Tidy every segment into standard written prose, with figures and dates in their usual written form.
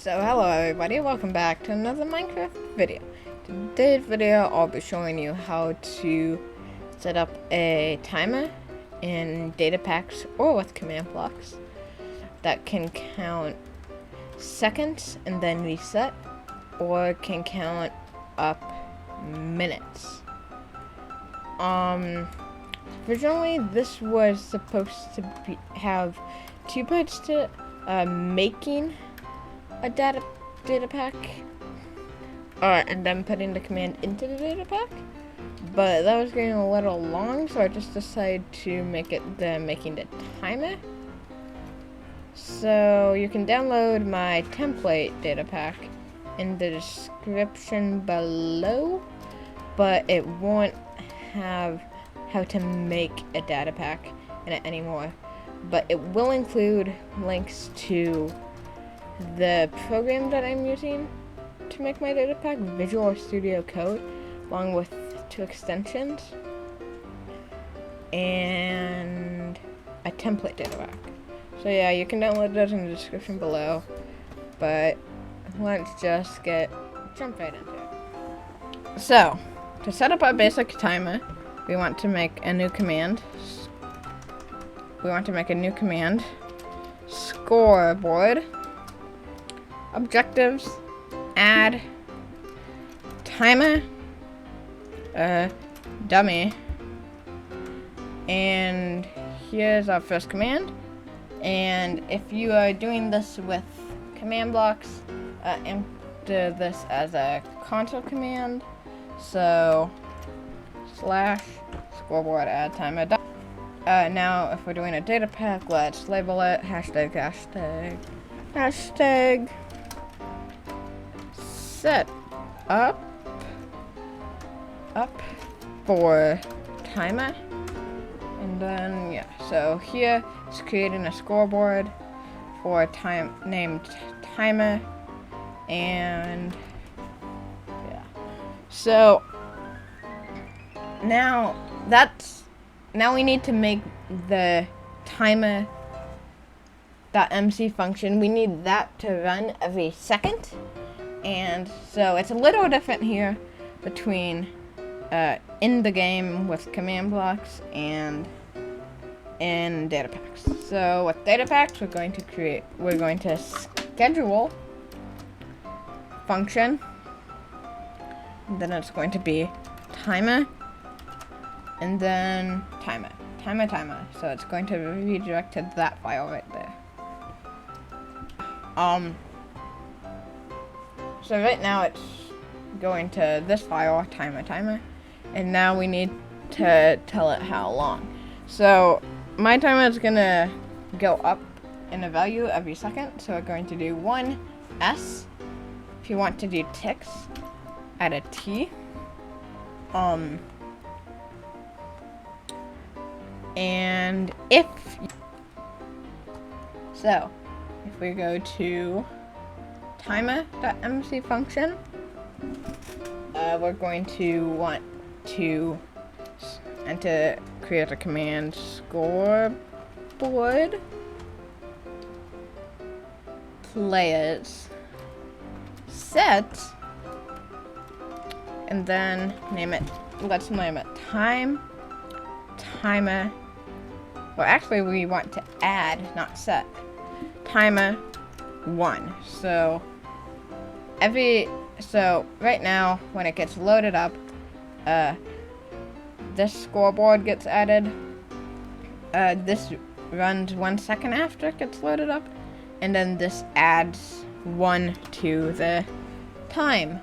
So hello everybody, welcome back to another Minecraft video. Today's video I'll be showing you how to set up a timer in data packs or with command blocks that can count seconds and then reset, or can count up minutes. Originally this was supposed to have two parts to it. Making a data pack, and then putting the command into the data pack, but that was getting a little long, so I just decided to make it making the timer. So you can download my template data pack in the description below, but it won't have how to make a data pack in it anymore. But it will include links to the program that I'm using to make my data pack, Visual Studio Code, along with 2 extensions, and a template data pack. So yeah, you can download those in the description below, but let's just jump right into it. So, to set up our basic timer, we want to make a new command. Scoreboard, objectives, add, timer, dummy, and here's our first command. And if you are doing this with command blocks, enter this as a console command, so /scoreboard add timer. Now, if we're doing a data pack, let's label it hashtag set up for timer. And then, yeah, so here it's creating a scoreboard for named timer, and yeah. So now we need to make the timer.mc function. We need that to run every second. And so it's a little different here between in the game with command blocks and in data packs. So with data packs, we're going to schedule function. And then it's going to be timer. And then timer. So it's going to redirect to that file right there. So right now it's going to this file, timer, and now we need to tell it how long. So my timer is gonna go up in a value every second, so we're going to do 1s. If you want to do ticks, add a t. And if we go to timer.mc function, we're going to want to create a command scoreboard players set, and then let's name it timer. Well, actually we want to add, not set, timer 1. So right now when it gets loaded up, this scoreboard gets added. This runs 1 second after it gets loaded up, and then this adds 1 to the time.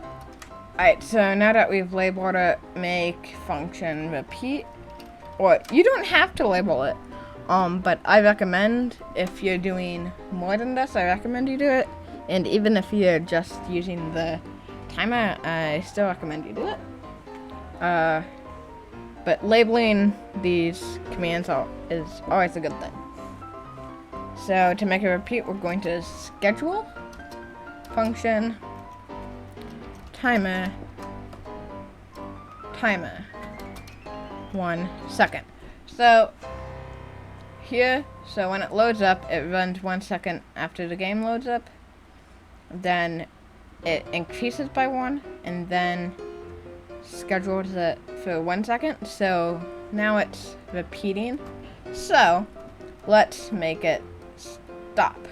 Alright, so now that we've labeled it, make function repeat, or you don't have to label it, but I recommend, if you're doing more than this, I recommend you do it. And even if you're just using the timer, I still recommend you do it. But labeling these commands is always a good thing. So to make it repeat, we're going to schedule function timer 1 second. So here, so when it loads up, it runs 1 second after the game loads up. then it increases by 1, and then schedules it for 1 second. So now it's repeating. So let's make it stop.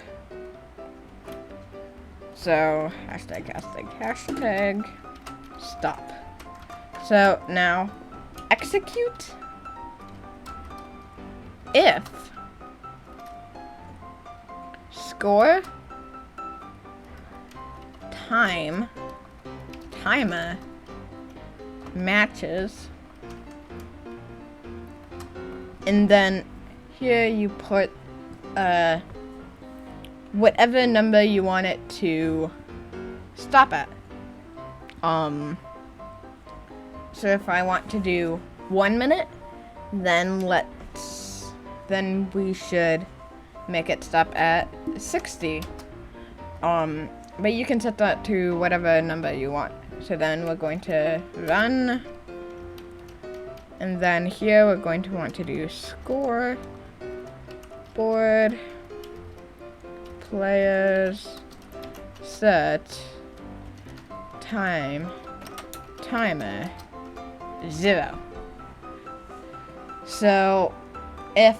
So hashtag stop. So now execute if score timer matches, and then here you put whatever number you want it to stop at. So if I want to do 1 minute, then we should make it stop at 60. But you can set that to whatever number you want. So then we're going to run, and then here we're going to want to do scoreboard players set timer 0. So if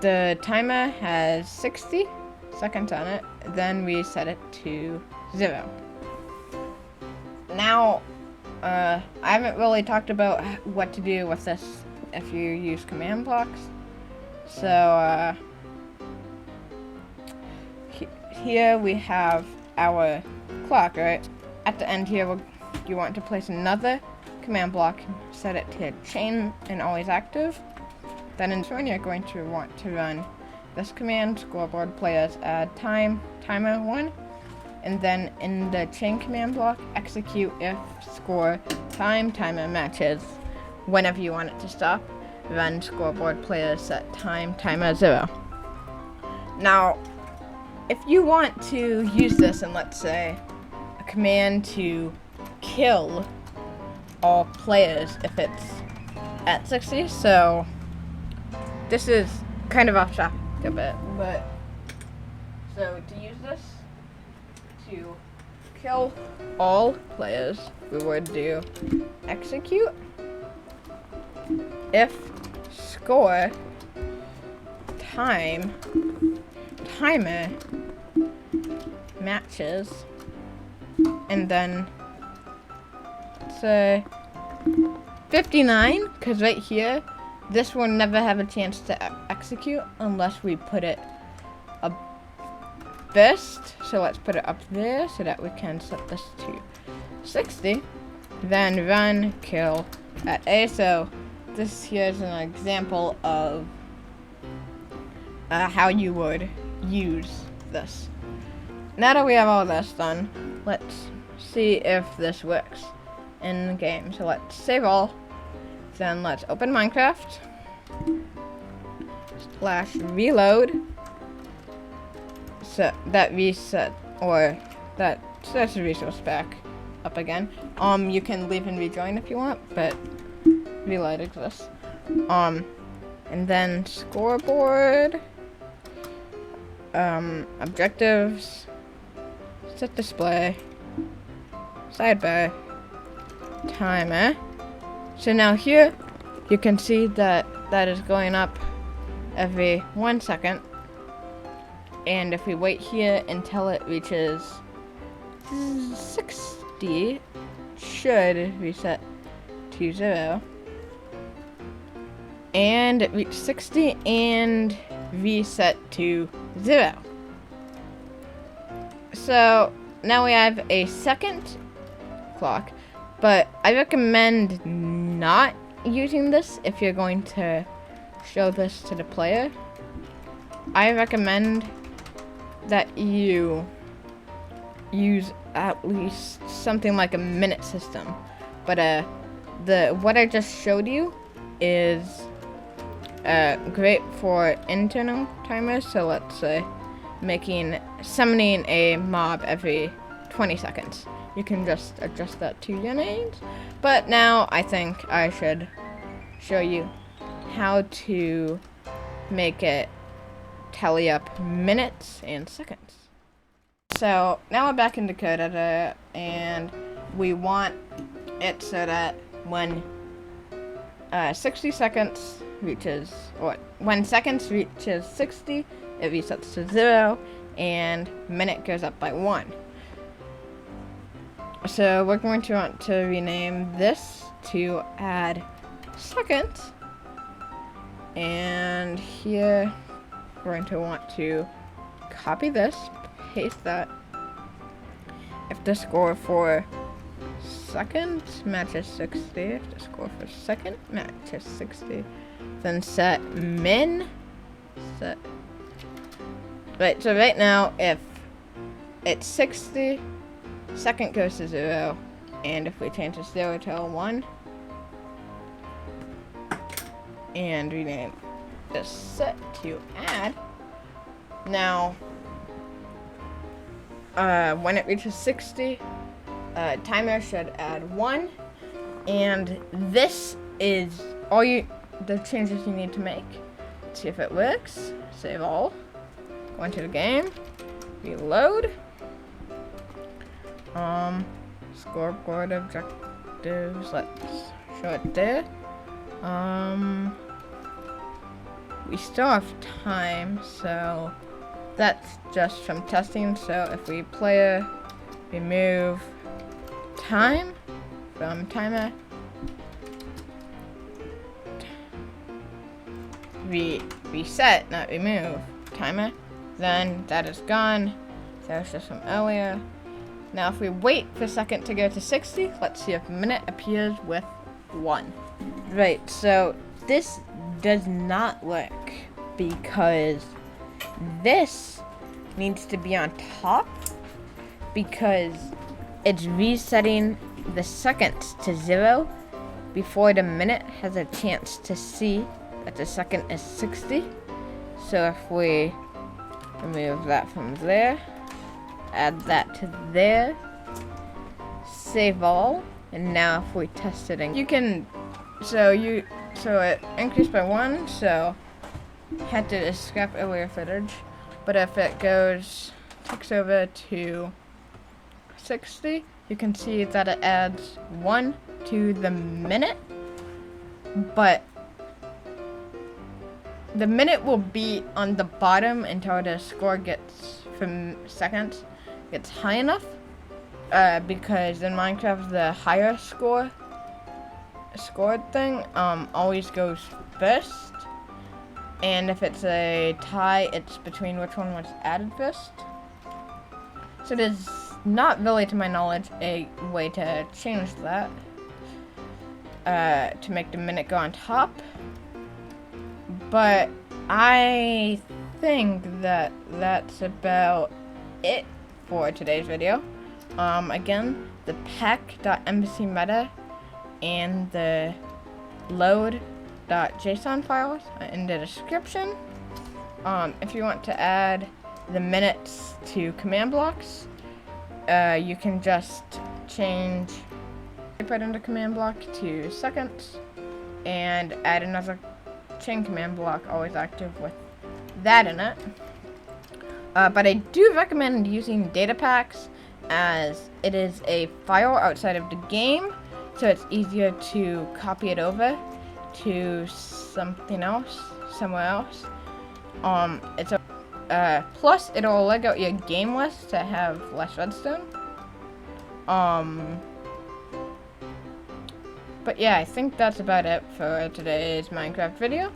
the timer has 60 seconds on it, then we set it to 0. Now, I haven't really talked about what to do with this if you use command blocks. So, here we have our clock, right? At the end here, you want to place another command block, set it to chain and always active. Then in this one, you're going to want to run this command, scoreboard players add timer 1. And then in the chain command block, execute if score timer matches. Whenever you want it to stop, run scoreboard players set timer 0. Now, if you want to use this in, let's say, a command to kill all players if it's at 60, so this is kind of off topic a bit, but so to use this to kill all players, we would do execute if score timer matches, and then say 59, because right here this will never have a chance to execute unless we put it up first. So let's put it up there so that we can set this to 60. Then run kill at A. So this here is an example of how you would use this. Now that we have all this done, let's see if this works in the game. So let's save all. Then let's open Minecraft /reload. So that reset, or that sets the resource back up again. You can leave and rejoin if you want, but reload exists. And then scoreboard, objectives, set display, sidebar, timer. So now here, you can see that that is going up every 1 second. And if we wait here until it reaches 60, should reset to 0. And it reached 60 and reset to 0. So now we have a second clock, but I recommend not using this if you're going to show this to the player. I recommend that you use at least something like a minute system. But what I just showed you is great for internal timers. So let's say summoning a mob every 20 seconds. You can just adjust that to your needs. But now I think I should show you how to make it tally up minutes and seconds. So now we're back into code editor, and we want it so that when 60 seconds reaches, or when seconds reaches 60, it resets to 0, and minute goes up by 1. So we're going to want to rename this to add seconds, and here we're going to want to copy this, paste that. If the score for seconds matches 60, if the score for second matches 60, then set min, set. Right, so right now, if it's 60, second goes to 0, and if we change this 0 to a 1, and rename this set to add, now, when it reaches 60, timer should add 1, and this is all the changes you need to make. Let's see if it works. Save all. Go into the game. Reload. Scoreboard objectives. Let's show it there. We still have time, so that's just from testing. So if we player remove time from timer, reset, not remove timer, then that is gone. That was just from earlier. Now if we wait for a second to go to 60, let's see if minute appears with 1. Right, so this does not work because this needs to be on top, because it's resetting the seconds to 0 before the minute has a chance to see that the second is 60. So if we remove that from there, add that to there, save all, and now if we test it, and you can, so it increased by 1, so had to scrap earlier footage, but if it takes over to 60, you can see that it adds 1 to the minute, but the minute will be on the bottom until the score gets, from seconds, gets high enough, because in Minecraft the higher scored thing always goes first, and if it's a tie, it's between which one was added first. So there's not really, to my knowledge, a way to change that, to make the minute go on top. But I think that that's about it for today's video. Again, the pack.embassy meta and the load.json files are in the description. If you want to add the minutes to command blocks, you can just put in the command block to seconds and add another chain command block, always active, with that in it. But I do recommend using datapacks, as it is a file outside of the game, so it's easier to copy it over to something else, somewhere else. Plus it'll leg out your game list to have less redstone. But yeah, I think that's about it for today's Minecraft video.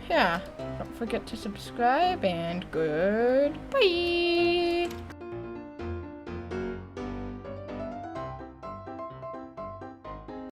Yeah, don't forget to subscribe, and goodbye.